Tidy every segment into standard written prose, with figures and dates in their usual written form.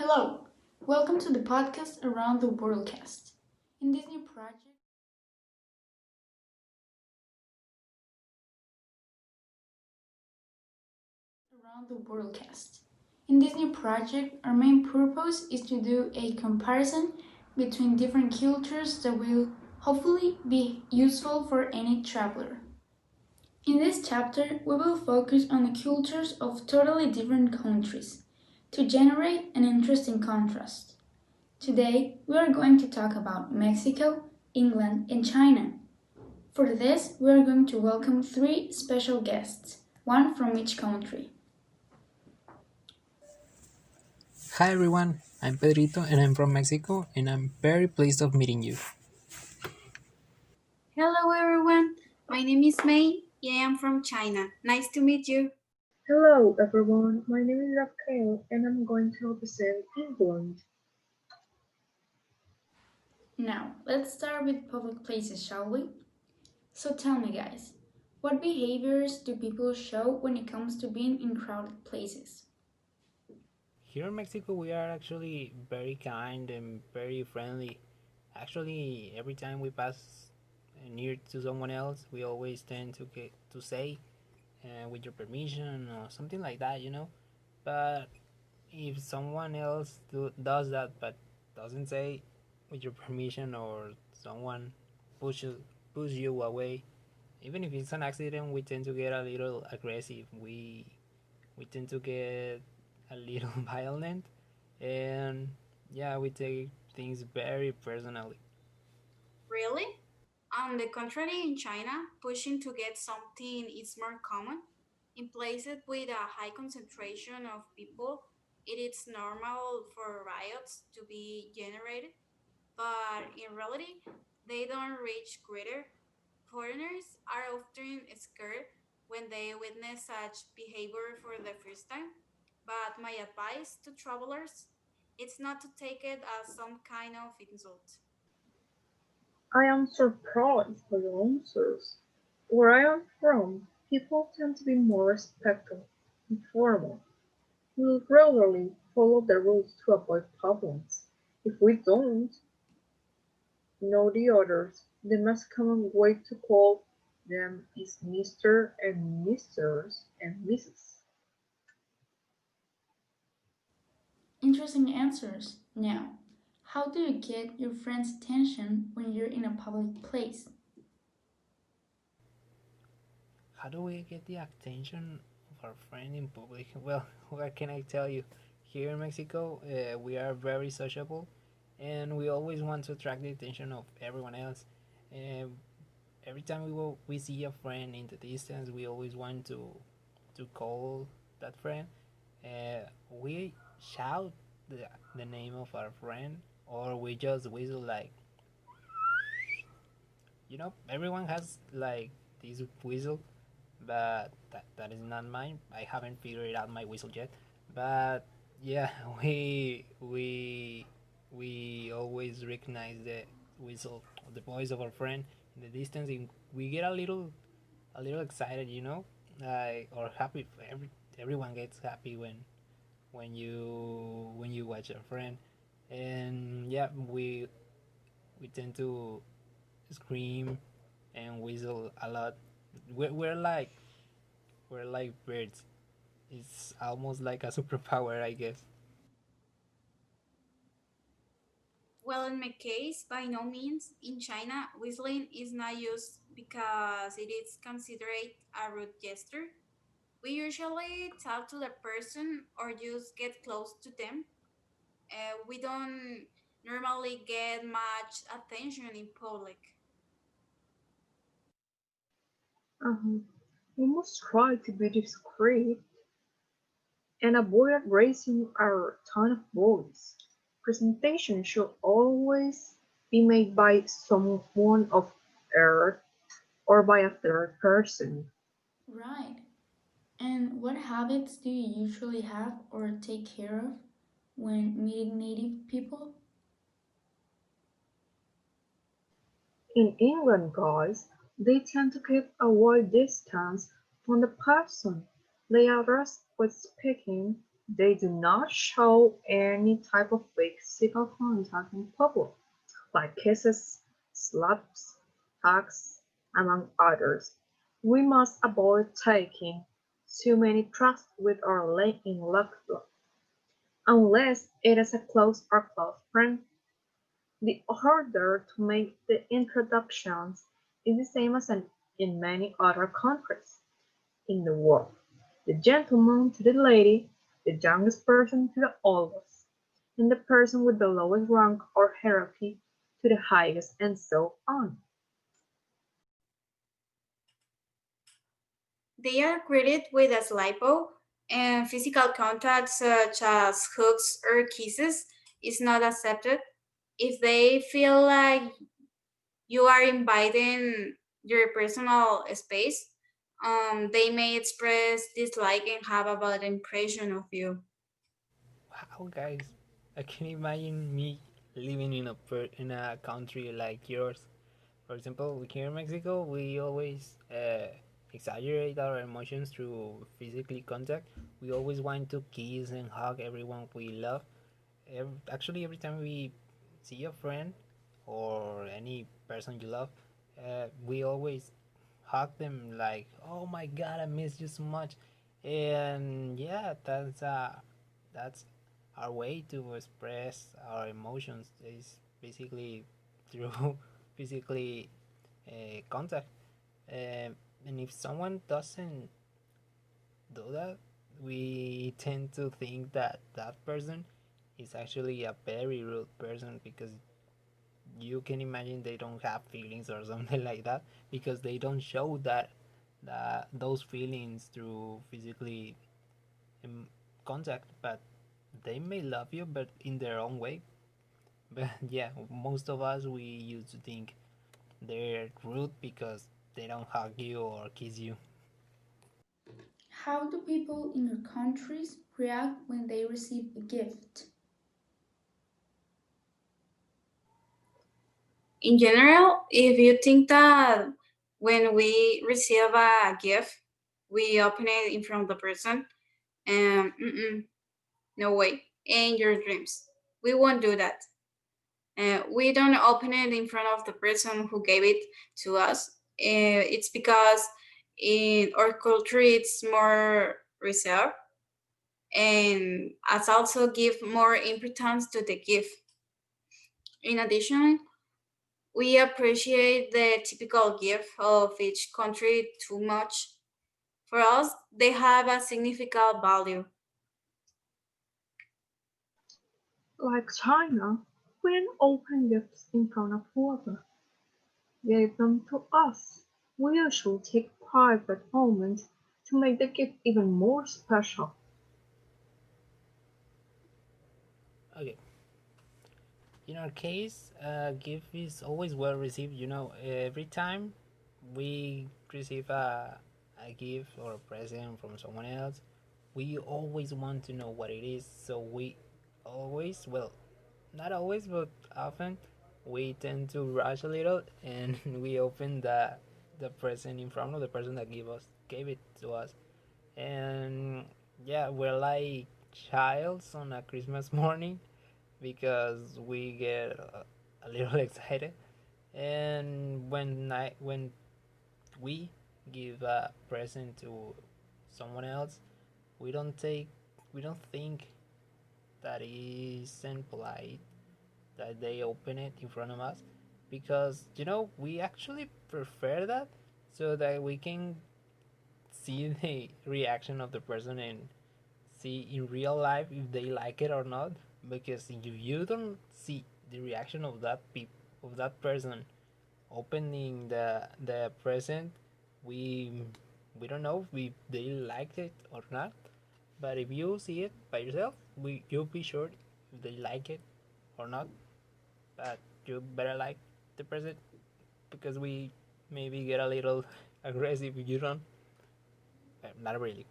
Hello, welcome to the podcast around the Worldcast. In this new project, around the Worldcast. In this new project, our main purpose is to do a comparison between different cultures that will hopefully be useful for any traveler. In this chapter, we will focus on the cultures of totally different countries to generate an interesting contrast. Today, we are going to talk about Mexico, England, and China. For this, we are going to welcome three special guests, one from each country. Hi everyone, I'm Pedrito and I'm from Mexico and I'm very pleased of meeting you. Hello everyone, my name is May and I am from China. Nice to meet you. Hello everyone, my name is Raquel and I'm going to represent England. Now, let's start with public places, shall we? So tell me, guys, what behaviors do people show when it comes to being in crowded places? Here in Mexico we are actually very kind and very friendly. Actually, every time we pass near to someone else, we always tend to say with your permission or something like that. But if someone else does that but doesn't say with your permission or someone pushes push you away, even if it's an accident, we tend to get a little aggressive. We tend to get a little violent, and yeah, we take things very personally. Really? On the contrary, in China, pushing to get something is more common. In places with a high concentration of people, it is normal for riots to be generated, but in reality, they don't reach greater. Foreigners are often scared when they witness such behavior for the first time, but my advice to travelers is not to take it as some kind of insult. I am surprised by your answers. Where I am from, people tend to be more respectful and formal. We regularly follow the rules to avoid problems. If we don't know the others, the most common way to call them is Mr. and Mrs. and Mrs. Interesting answers. Now, how do you get your friend's attention when you're in a public place? How do we get the attention of our friend in public? Well, what can I tell you? Here in Mexico, we are very sociable, and we always want to attract the attention of everyone else. Uh, every time we see a friend in the distance, we always want to call that friend. We shout the name of our friend, or we just whistle like, everyone has like this whistle, but that is not mine. I haven't figured out my whistle yet. But yeah, we always recognize the whistle, the voice of our friend in the distance, and we get a little excited, or happy. Everyone gets happy when you watch a friend, and yeah, we tend to scream and whistle a lot. We're like birds. It's almost like a superpower, I guess. Well, in my case, by no means. In China, whistling is not used because it is considered a rude gesture. We usually talk to the person or just get close to them. We don't normally get much attention in public. Uh-huh. We must try to be discreet and avoid raising our tone of voice. Presentation should always be made by someone of earth or by a third person. Right. And what habits do you usually have or take care of when meeting native people? In England, guys, they tend to keep a wide distance from the person they address when speaking. They do not show any type of physical contact in public, like kisses, slaps, hugs, among others. We must avoid taking too many trusts with our in lockbox, unless it is a close friend. The order to make the introductions is the same as in many other countries in the world: the gentleman to the lady, the youngest person to the oldest, and the person with the lowest rank or hierarchy to the highest, and so on. They are greeted with a slipo, and physical contact such as hugs or kisses is not accepted. If they feel like you are inviting your personal space, they may express dislike and have a bad impression of you. Wow, guys, I can imagine me living in a country like yours. For example, here in Mexico, we always exaggerate our emotions through physically contact. We always want to kiss and hug everyone we love. Actually, every time we see a friend or any person you love, we always hug them like, "Oh my God, I miss you so much," and yeah, that's our way to express our emotions. Is basically through physically contact. And if someone doesn't do that, we tend to think that that person is actually a very rude person because you can imagine they don't have feelings or something like that because they don't show that those feelings through physically um, contact, but they may love you but in their own way. But yeah, most of us we used to think they're rude because they don't hug you or kiss you. How do people in your countries react when they receive a gift? In general, if you think that when we receive a gift, we open it in front of the person, no way, in your dreams. We won't do that. We don't open it in front of the person who gave it to us. It's because in our culture it's more reserved, and as also give more importance to the gift. In addition, we appreciate the typical gift of each country too much. For us, they have a significant value. Like China, we didn't open gifts in front of whoever gave them to us. We usually take private moments to make the gift even more special. Okay, in our case, gift is always well received. You know, every time we receive a gift or a present from someone else, we always want to know what it is. So we always, well, not always, but often, we tend to rush a little and we open the present in front of the person that gave it to us. And yeah, we're like childs on a Christmas morning because we get a little excited. And when we give a present to someone else, we don't take we don't think that it isn't polite that they open it in front of us because we actually prefer that so that we can see the reaction of the person and see in real life if they like it or not, because if you don't see the reaction of that person opening the present, we we don't know if they liked it or not. But if you see it by yourself, you'll be sure if they like it or not. But you better like the present because we maybe get a little aggressive if you don't. Not really.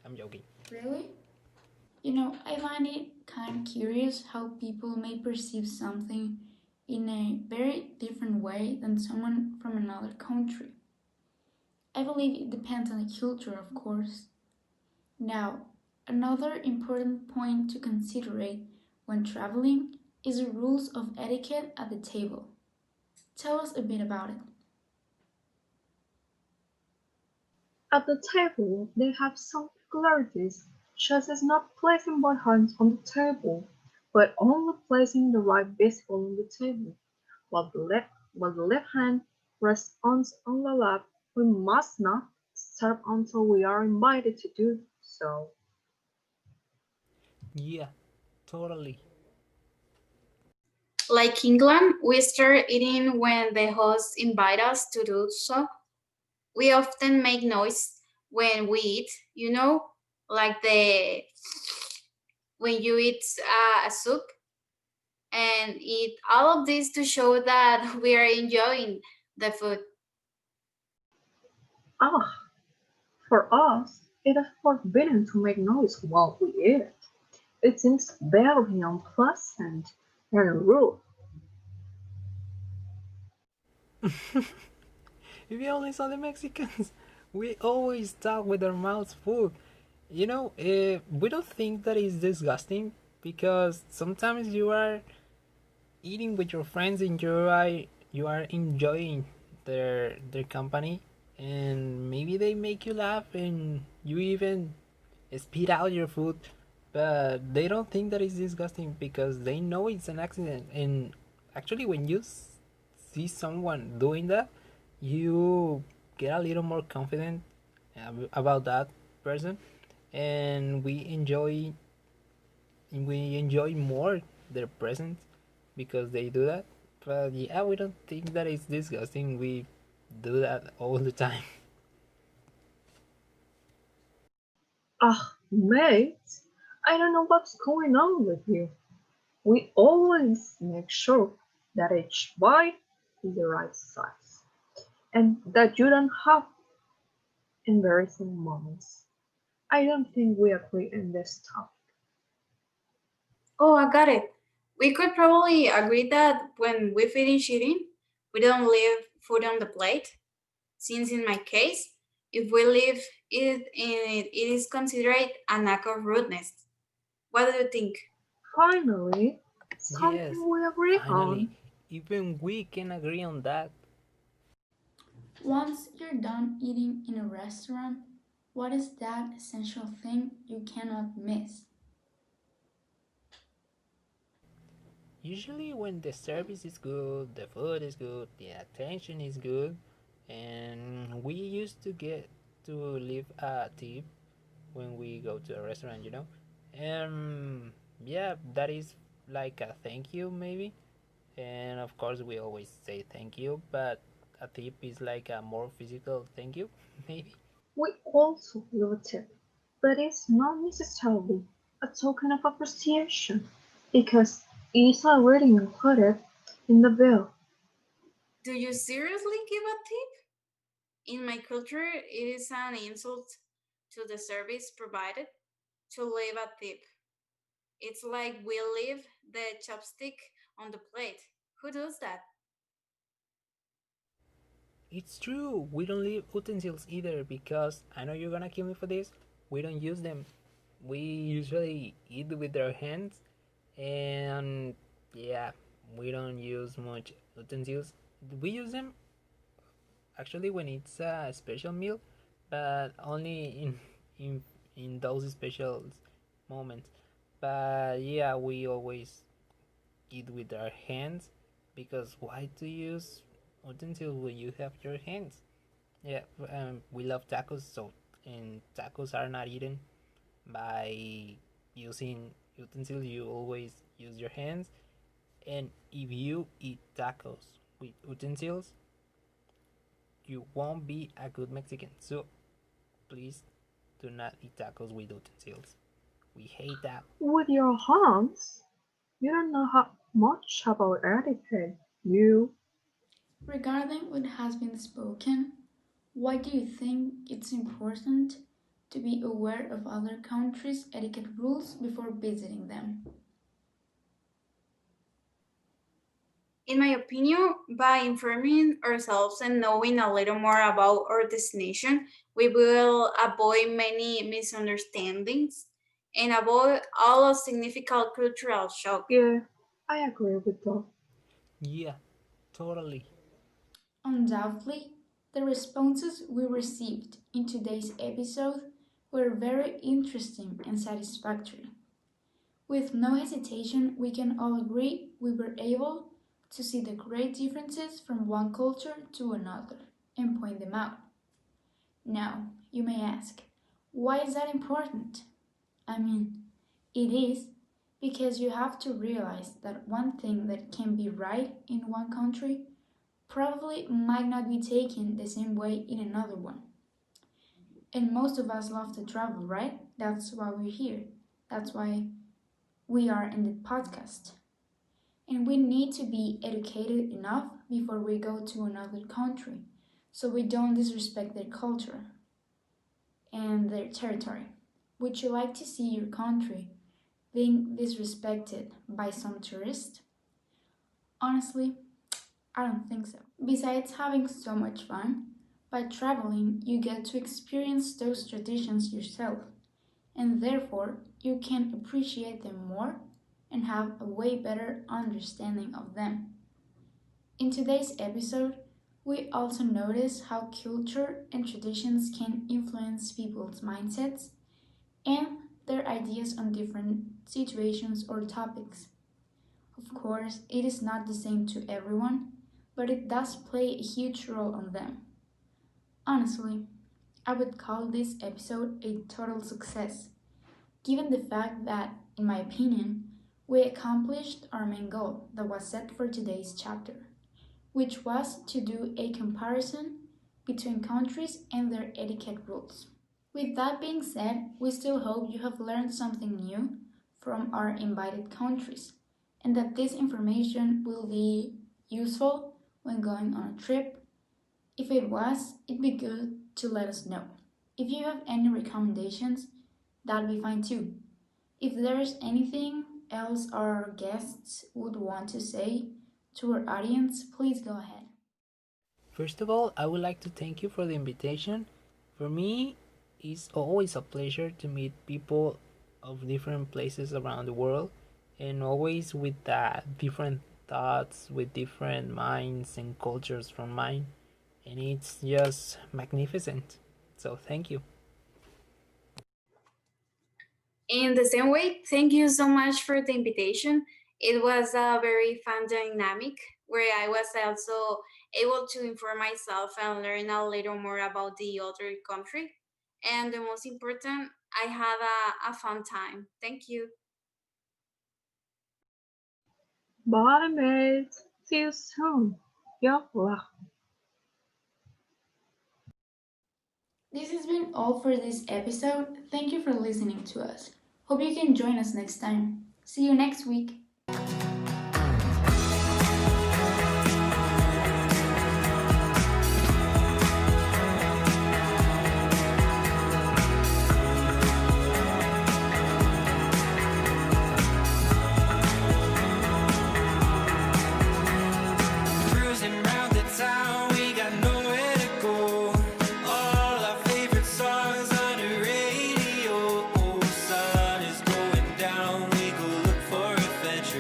I'm joking. Really? I find it kind of curious how people may perceive something in a very different way than someone from another country. I believe it depends on the culture, of course. Now, Another important point to consider when traveling is the rules of etiquette at the table. Tell us a bit about it. At the table, they have some peculiarities, such as not placing both hands on the table, but only placing the right visible on the table, while the left hand rests on the lap. We must not serve until we are invited to do so. Yeah, totally. Like England, we start eating when the hosts invite us to do so. We often make noise when we eat, like the when you eat a soup, and eat all of this to show that we are enjoying the food. Ah, for us, it is forbidden to make noise while we eat. It seems very unpleasant and rude. If you only saw the Mexicans, we always talk with our mouths full. We don't think that is disgusting because sometimes you are eating with your friends and you are enjoying their company, and maybe they make you laugh and you even spit out your food, but they don't think that is disgusting because they know it's an accident. And actually, when you see someone doing that, you get a little more confident about that person, and we enjoy more their presence because they do that. But yeah, we don't think that it's disgusting. We do that all the time. Ah, mate, I don't know what's going on with you. We always make sure that each bite is the right size and that you don't have embarrassing moments. I don't think we agree on this topic. Oh, I got it. We could probably agree that when we finish eating, we don't leave food on the plate. Since in my case, if we leave it is considered an act of rudeness. What do you think? Finally, Yes, something we agree finally, on. even we can agree on that. Once you're done eating in a restaurant, what is that essential thing you cannot miss? Usually, when the service is good, the food is good, the attention is good, and we used to get to leave a tip when we go to a restaurant, yeah, that is like a thank you, maybe. And of course, we always say thank you, but a tip is like a more physical thank you, maybe. We also give a tip, but it's not necessarily a token of appreciation because it is already included in the bill. Do you seriously give a tip? In my culture, it is an insult to the service provided to leave a tip. It's like we leave the chopstick on the plate. Who does that? It's true, we don't leave utensils either because I know you're gonna kill me for this. We don't use them. We usually eat with our hands, and yeah, we don't use much utensils. We use them actually when it's a special meal, but only in those special moments. But yeah, we always eat with our hands because why to use utensils when you have your hands? Yeah, we love tacos, so and tacos are not eaten by using utensils. You always use your hands, and if you eat tacos with utensils, you won't be a good Mexican. So please do not eat tacos with utensils. We hate that. With your hands, you don't know how much about etiquette. You Regarding what has been spoken, why do you think it's important to be aware of other countries' etiquette rules before visiting them? In my opinion, by informing ourselves and knowing a little more about our destination, we will avoid many misunderstandings. and avoid all of significant cultural shock. Yeah, I agree with that. Yeah, totally. Undoubtedly, the responses we received in today's episode were very interesting and satisfactory. With no hesitation, we can all agree we were able to see the great differences from one culture to another and point them out. Now, you may ask, why is that important? I mean, it is because you have to realize that one thing that can be right in one country probably might not be taken the same way in another one. And most of us love to travel, right? That's why we're here. That's why we are in the podcast. And we need to be educated enough before we go to another country so we don't disrespect their culture and their territory. Would you like to see your country being disrespected by some tourist? Honestly, I don't think so. Besides having so much fun, by traveling you get to experience those traditions yourself, and therefore you can appreciate them more and have a way better understanding of them. In today's episode, we also notice how culture and traditions can influence people's mindsets and their ideas on different situations or topics. Of course, it is not the same to everyone, but it does play a huge role on them. Honestly, I would call this episode a total success, given the fact that, in my opinion, we accomplished our main goal that was set for today's chapter, which was to do a comparison between countries and their etiquette rules. With that being said, we still hope you have learned something new from our invited countries and that this information will be useful when going on a trip. If it was, it'd be good to let us know. If you have any recommendations, that'd be fine too. If there's anything else our guests would want to say to our audience, please go ahead. First of all, I would like to thank you for the invitation. For me, it's always a pleasure to meet people of different places around the world and always with different thoughts, with different minds and cultures from mine. And it's just magnificent. So, thank you. In the same way, thank you so much for the invitation. It was a very fun dynamic where I was also able to inform myself and learn a little more about the other country. And the most important, I had a fun time. Thank you. Bye, mate. See you soon. Your luck. This has been all for this episode. Thank you for listening to us. Hope you can join us next time. See you next week. Sun is going down, we go look for adventure.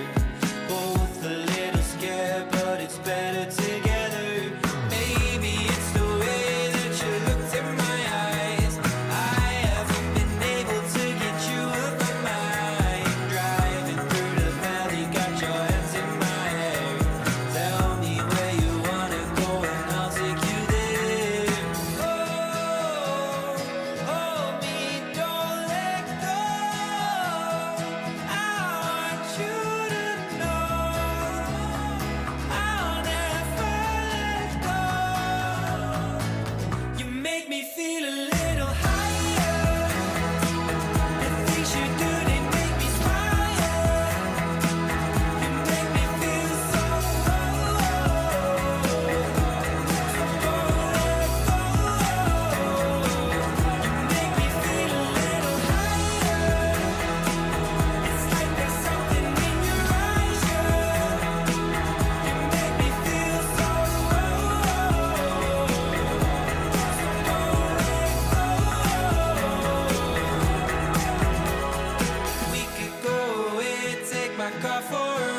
cerca for